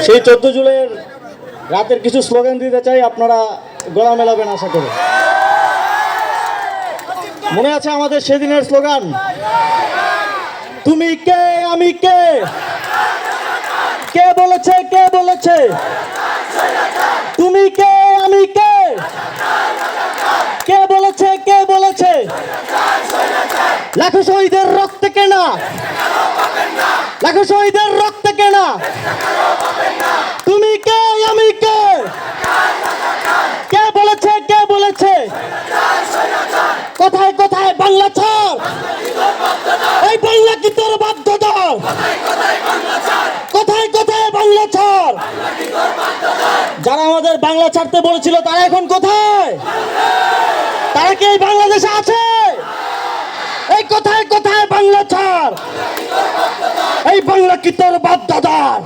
সেই 14 জুলাইয়ের রাতের কিছু স্লোগান দিতে চাই, আপনারা গলা মেলাবেন আশা করি। মনে আছে আমাদের সেদিনের স্লোগান, তুমি কে আমি কে, কে বলেছে কে বলেছে, তুমি কে আমি কে, কে বলেছে কে বলেছে, লাখো শহীদের রক্তে কেনা, লাখো শহীদের রক্তে কেনা, তুমি কে আমি কে, কে বলেছে কে বলেছে, কোথায় কোথায় বাংলা ছাড়, এই বাংলা কি তোর বাধ্যদার, কোথায় কোথায় বাংলা ছাড়, যারা আমাদের বাংলা ছাড়তে বলেছিল তারা এখন কোথায়, তারা কি এই বাংলাদেশে আছে, এই কোথায় কোথায় বাংলা ছাড়, এই বাংলা কি তোর বাপ দাদার,